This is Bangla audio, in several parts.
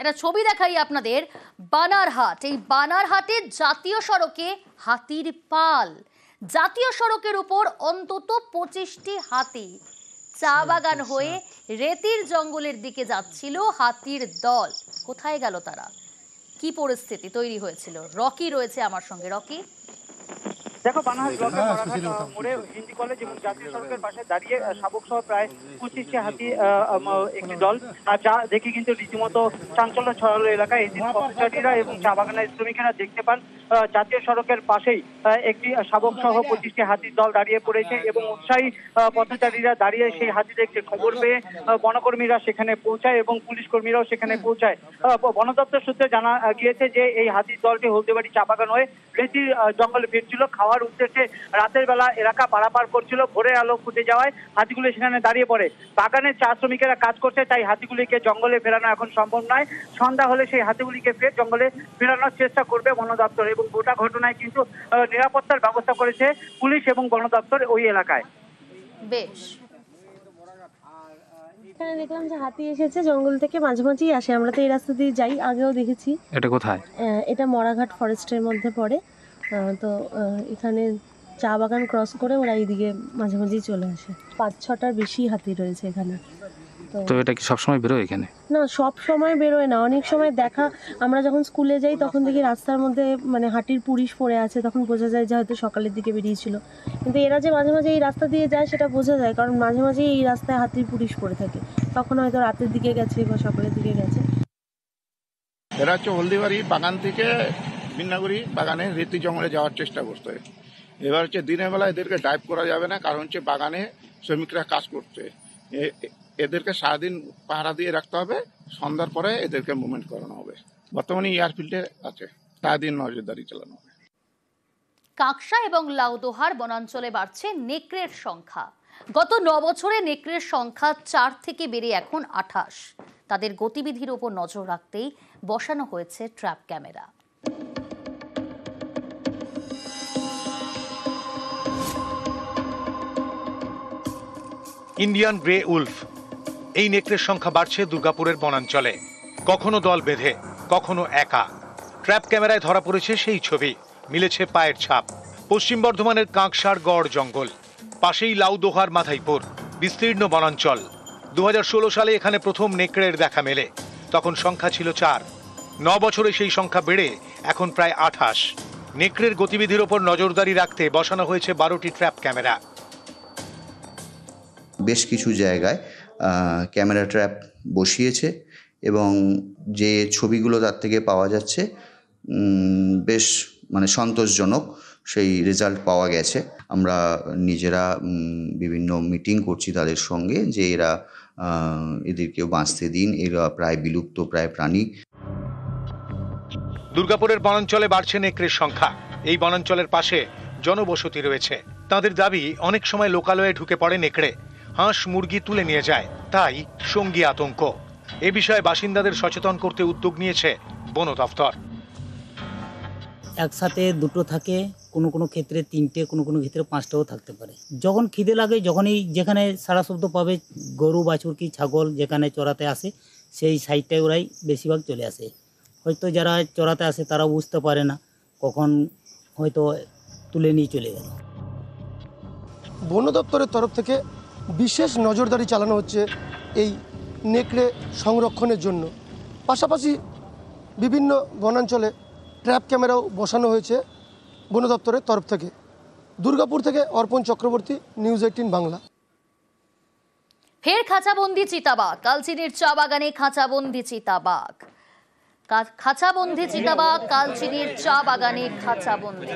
একটা ছবি দেখাই আপনাদের। বানারহাট, এই বানারহাটে জাতীয় সড়কে হাতির পাল। জাতীয় সড়কের উপর অন্তত 25টি হাতি চা বাগান হয়ে রেতির জঙ্গলের দিকে যাচ্ছিল হাতির দল। কোথায় গেল তারা? কি পরিস্থিতি তৈরি হয়েছিল? রকি রয়েছে আমার সঙ্গে। রকি, দেখো, বানারহাট ব্লকের মরাঘাট মোড়ে হিন্দি কলেজ এবং জাতীয় সড়কের পাশে দাঁড়িয়ে শাবক সহ প্রায় 25টি হাতি একটি দল, যা দেখে কিন্তু রীতিমতো চাঞ্চল্য ছড়ালো এলাকায়। এদিন পথচারীরা এবং চা বাগানের শ্রমিকেরা দেখতে পান জাতীয় সড়কের পাশেই একটি শাবক সহ 25টি হাতির দল দাঁড়িয়ে পড়েছে এবং উৎসাহী পথচারীরা দাঁড়িয়ে সেই হাতি দেখতে খবর পেয়ে বনকর্মীরা সেখানে পৌঁছায় এবং পুলিশ কর্মীরাও সেখানে পৌঁছায়। বন দপ্তর সূত্রে জানা গিয়েছে যে এই হাতির দলটি হলদিবাড়ি চা বাগান হয়ে রেতির জঙ্গলে ফিরছিল। খাওয়ার উদ্দেশ্যে রাতের বেলা এলাকা পারাপার করছিল। ভোরের আলো ফুটে যাওয়ায় হাতিগুলি সেখানে দাঁড়িয়ে পড়ে। বাগানের চা শ্রমিকেরা কাজ করছে, তাই হাতিগুলিকে জঙ্গলে ফেরানো এখন সম্ভব নয়। সন্ধ্যা হলে সেই হাতিগুলিকে ফের জঙ্গলে ফেরানোর চেষ্টা করবে বন দপ্তর এবং গোটা ঘটনায় কিন্তু নিরাপত্তার ব্যবস্থা করেছে পুলিশ এবং বন দপ্তর ওই এলাকায়। বেশ, এখানে দেখলাম যে হাতি এসেছে জঙ্গল থেকে, মাঝে মাঝেই আসে। আমরা তো এই রাস্তা দিয়ে যাই, আগেও দেখেছি। এটা কোথায়? এটা মরাঘাট ফরেস্টের মধ্যে পড়ে। তো এখানে চা বাগান ক্রস করে ওরা এইদিকে মাঝে মাঝেই চলে আসে। 5-6টার বেশি হাতি রয়েছে এখানে। তো এটা কি সবসময় বেরোয় এখানে? না, সব সময় বেরোয় না। অনেক সময় দেখা, আমরা যখন স্কুলে যাই তখন দেখি রাস্তার মধ্যে মানে হাতির পুলিশ পড়ে আছে, তখন বোঝা যায় যে হয়তো সকালের দিকে বেরিয়েছিল। কিন্তু এরা যে মাঝে মাঝে এই রাস্তা দিয়ে যায় সেটা বোঝা যায়, কারণ মাঝে মাঝে এই রাস্তায় হাতির পুলিশ পড়ে থাকে। তখন হয়তো রাতের দিকে গেছে বা সকালের দিকে গেছে। এরা হচ্ছে হলদিবাড়ি বাগান থেকে বিন্নাগুড়ি বাগানে রেতি জঙ্গলে যাওয়ার চেষ্টা করতে। এবার হচ্ছে দিনের বেলা এদেরকে ড্রাইভ করা যাবে না, কারণ হচ্ছে বাগানে শ্রমিকরা কাজ করছে। এদেরকে সারাদিন পাহারা দিয়ে রাখতে হবে, সন্ধ্যার পরে এদেরকে মুভমেন্ট করানো হবে। বর্তমানে এয়ারফিল্ডে আছে, সারাদিন নজরদারি চালানো হবে। কাকসা এবং লাউদোহার বনাঞ্চলে বাড়ছে নেকড়ের সংখ্যা। গত 9 বছরে নেকড়ের সংখ্যা 4 থেকে বেড়ে এখন 28। তাদের গতিবিধির উপর নজর রাখতেই বসানো হয়েছে trap camera. Indian grey Wolf, এই নেকড়ের সংখ্যা বাড়ছে দুর্গাপুরের বনাঞ্চলে। কখনো দল বেঁধে, কখনো একা। ট্র্যাপ ক্যামেরায় ধরা পড়েছে সেই ছবি, মিলেছে পায়ের ছাপ। পশ্চিম বর্ধমানের কাঁকসার গড় জঙ্গল, পাশেই লাউদোহার মাথাইপুর, বিস্তীর্ণ বনাঞ্চল। 2016 সালে এখানে প্রথম নেকড়ের দেখা মেলে, তখন সংখ্যা ছিল 4। 9 বছরে সেই সংখ্যা বেড়ে এখন প্রায় 28। নেকড়ের গতিবিধির ওপর নজরদারি রাখতে বসানো হয়েছে 12টি ট্র্যাপ ক্যামেরা। বেশ কিছু জায়গায় ক্যামেরা ট্র্যাপ বসিয়েছে এবং যে ছবিগুলো তার থেকে পাওয়া যাচ্ছে বেশ মানে সন্তোষজনক সেই রেজাল্ট পাওয়া গেছে। আমরা নিজেরা বিভিন্ন মিটিং করছি তাদের সঙ্গে যে এদেরকেও বাঁচতে দিন, এরা প্রায় বিলুপ্ত প্রায় প্রাণী। দুর্গাপুরের বনাঞ্চলে বাড়ছে নেকড়ের সংখ্যা। এই বনাঞ্চলের পাশে জনবসতি রয়েছে। তাদের দাবি, অনেক সময় লোকালয়ে ঢুকে পড়ে নেকড়ে, হাঁস মুরগি তুলে নিয়ে যায়, তাই সঙ্গী আতঙ্ক। এ বিষয়ে বাসিন্দাদের সচেতন করতে উদ্যোগ নিয়েছে বন দফতর। একসাথে দুটো থাকে, কোনো কোনো ক্ষেত্রে 3টে, কোনো কোনো ক্ষেত্রে 5টাও থাকতে পারে। যখন খিদে লাগে, যখনই যেখানে সারা শব্দ পাবে, গরু বাছুর কি ছাগল যেখানে চড়াতে আসে সেই সাইডটায় ওরাই বেশিরভাগ চলে আসে। হয়তো যারা চড়াতে আসে তারা বুঝতে পারে না, কখন হয়তো তুলে নিয়ে চলে গেল। বন দপ্তরের তরফ থেকে বিশেষ নজরদারি চালানো হচ্ছে এই নেকড়ে সংরক্ষণের জন্য। পাশাপাশি বিভিন্ন বনাঞ্চলে ট্র্যাপ ক্যামেরাও বসানো হয়েছে বন দপ্তরের তরফ থেকে। দুর্গাপুর থেকে অর্পণ চক্রবর্তী, নিউজ 18 বাংলা। ফের খাঁচাবন্দি চিতাবাঘ। কালচিনির চা বাগানে খাঁচাবন্দি চিতাবাঘ। খাঁচাবন্দি চিতাবাঘ কালচিনির চা বাগানে খাঁচাবন্দি।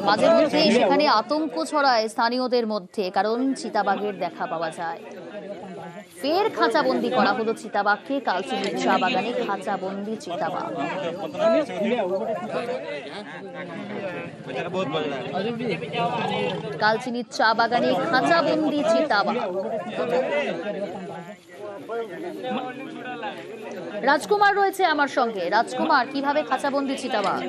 মাঝে মধ্যে সেখানে আতঙ্ক ছড়ায় স্থানীয়দের মধ্যে, কারণ চিতাবাঘের দেখা পাওয়া যায়। ফের খাঁচাবন্দি করা হলো চিতাবাঘকে। কালচিনির চা বাগানে খাঁচাবন্দি চিতাবাঘ। কালচিনির চা বাগানে খাঁচাবন্দি চিতাবাঘ। রাজকুমার রয়েছে আমার সঙ্গে। রাজকুমার, কিভাবে খাঁচাবন্দি চিতাবাঘ?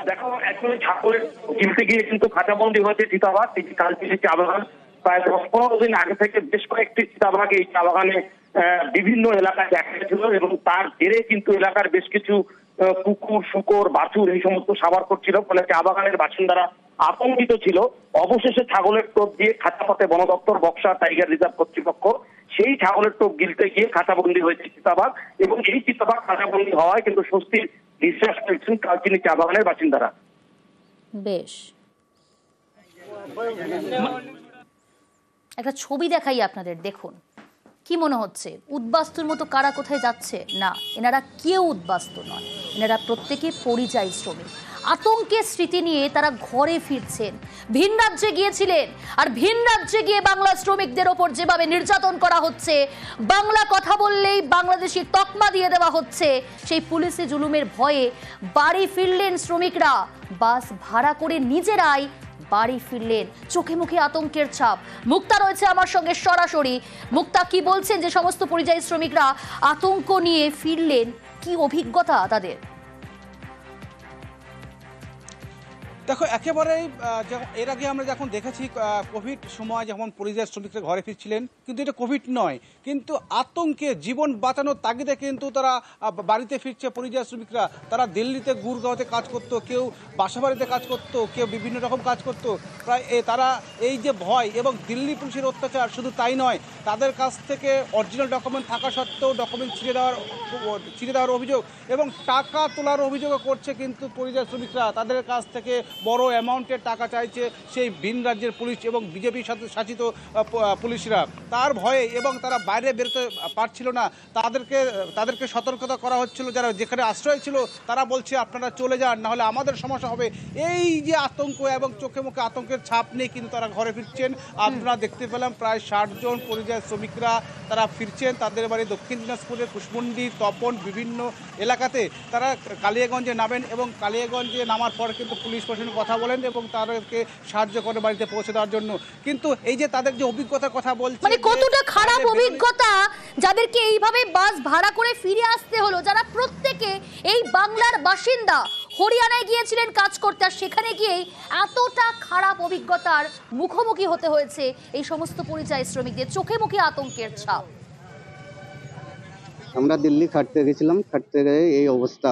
দেখো, অ্যাকচুয়ালি ছাগলের কিনতে গিয়ে কিন্তু খাঁচাবন্দি হয়েছে চিতাবাঘ। কালচিনির চা বাগান প্রায় 10-15 দিন আগে থেকে বেশ কয়েকটি চিতাবাঘ এই চা বাগানে বিভিন্ন এলাকায় দেখা গেছিল এবং তার জেরে কিন্তু এলাকার বেশ কিছু কুকুর, শূকর, বাছুর এই সমস্ত সাবার করছিল, ফলে চা বাগানের বাসিন্দারা আতঙ্কিত ছিল। অবশেষে ছাগলের টোপ দিয়ে খাঁচাপথে বন দপ্তর, বক্সা টাইগার রিজার্ভ কর্তৃপক্ষ সেই ছাগলের টোপ গিলতে গিয়ে খাঁচাবন্দি হয়েছে চিতাবাঘ এবং এই চিতাবাঘ খাঁচাবন্দি হওয়ায় কিন্তু স্বস্তির নিঃশ্বাস ফেলছেন কালচিনি চা বাগানের বাসিন্দারা। বেশ, একটা ছবি দেখাই আপনাদের, দেখুন কি মনে হচ্ছে? উদ্বাস্তুর মতো কারা কোথায় যাচ্ছে? না, এনারা কেউ উদ্বাস্তু নয়, এনারা প্রত্যেকে পরিযায়ী শ্রমিক। আতঙ্কের স্মৃতি নিয়ে তারা ঘরে ফিরছেন। ভিন রাজ্যে গিয়েছিলেন, আর ভিন রাজ্যে গিয়ে বাংলা শ্রমিকদের ওপর যেভাবে নির্যাতন করা হচ্ছে, বাংলা কথা বললেই বাংলাদেশি তকমা দিয়ে দেওয়া হচ্ছে, সেই পুলিশি জুলুমের ভয়ে বাড়ি ফিরলেন শ্রমিকরা। বাস ভাড়া করে নিজেরাই বাড়ি ফিরলেন। চোখে মুখে আতঙ্কের ছাপ। মুক্তা রয়েছে আমার সঙ্গে সরাসরি। মুক্তা, কি বলছেন যে সমস্ত পরিযায়ী শ্রমিকরা আতঙ্ক নিয়ে ফিরলেন, কি অভিজ্ঞতা তাদের? দেখো, একেবারেই এর আগে আমরা যখন দেখেছি কোভিড সময় যখন পরিযায়ী শ্রমিকরা ঘরে ফিরছিলেন, কিন্তু এটা কোভিড নয়, কিন্তু আতঙ্কে জীবন বাঁচানোর তাগিদে কিন্তু তারা বাড়িতে ফিরছে পরিযায়ী শ্রমিকরা। তারা দিল্লিতে, গুরগাঁওতে কাজ করতো, কেউ বাসাবাড়িতে কাজ করতো, কেউ বিভিন্ন রকম কাজ করতো। প্রায় তারা এই যে ভয় এবং দিল্লি পুলিশের অত্যাচার, শুধু তাই নয়, তাদের কাছ থেকে অরিজিনাল ডকুমেন্ট থাকা সত্ত্বেও ডকুমেন্ট ছিঁড়ে দেওয়ার অভিযোগ এবং টাকা তোলার অভিযোগও করছে কিন্তু পরিযায়ী শ্রমিকরা। তাদের কাছ থেকে বড় অ্যামাউন্টের টাকা চাইছে সেই ভিন রাজ্যের পুলিশ এবং বিজেপি শাসিত পুলিশরা। তার ভয়ে এবং তারা বাইরে বেরোতে পারছিল না, তাদেরকে সতর্কতা করা হচ্ছিল। যারা যেখানে আশ্রয় ছিল তারা বলছে আপনারা চলে যান, নাহলে আমাদের সমস্যা হবে। এই যে আতঙ্ক এবং চোখে মুখে আতঙ্কের ছাপ নিয়ে কিন্তু তারা ঘরে ফিরছেন। আপনারা দেখতে পেলাম প্রায় 60 জন পরিযায়ী শ্রমিকরা তারা ফিরছেন তাদের বাড়ি দক্ষিণ দিনাজপুরের কুশমুন্ডি, তপন, বিভিন্ন এলাকাতে। তারা কালিয়াগঞ্জে নামেন এবং কালিয়াগঞ্জে নামার পর কিন্তু পুলিশ প্রশাসন কথা বলেন এবং তাদেরকে সাহায্য করে বাড়িতে পৌঁছে দেওয়ার জন্য। কিন্তু এই যে তাদের যে অভিজ্ঞতার কথা বলছে, মানে কতটা খারাপ অভিজ্ঞতা যাদেরকে এইভাবে বাস ভাড়া করে ফিরে আসতে হলো, যারা প্রত্যেকে এই বাংলার বাসিন্দা, হরিয়ানায় গিয়েছিলেন কাজ করতে, আর সেখানে গিয়েই এতটা খারাপ অভিজ্ঞতার মুখোমুখি হতে হয়েছে এই সমস্ত পরিযায়ী শ্রমিকদের। চোখে মুখে আতঙ্কের ছাপ। আমরা দিল্লি খাটতে গেছিলাম, খাটতে গিয়ে এই অবস্থা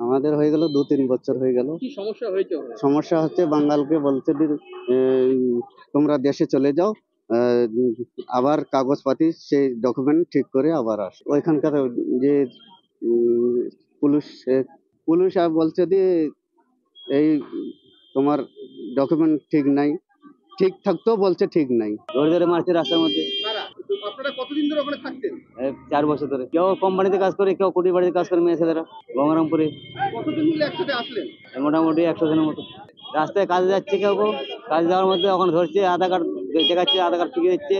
আমাদের হয়ে গেল 2-3 বছর হয়ে গেল। কি সমস্যা হয়েছে? সমস্যা হচ্ছে বাঙালকে বলছে তোমরা দেশে চলে যাও, আবার কাগজপাতি সেই ডকুমেন্ট ঠিক করে আবার আস। ওইখানকার যে পুলিশ বলছে যে এই তোমার ডকুমেন্ট ঠিক নাই, ঠিক থাকতেও বলছে ঠিক নাই। ধরে ধরে মারছে রাস্তার মধ্যে। আপনারা কতদিন ধরে ওখানে থাকতেন? 4 বছর ধরে। কেউ কোম্পানিতে কাজ করে, কেউ কুটি বাড়িতে কাজ করে, মেয়ে ছেলেরা গঙ্গারামপুরে। কতদিন মিলে একসাথে আসলেন? মোটামুটি 100 জনের মতো। রাস্তায় কাজে যাচ্ছে, কেউ কাজ যাওয়ার মধ্যে ওখানে ধরছে, আধার কার্ড দেখাচ্ছে, আধার কার্ড ফিরিয়ে দিচ্ছে,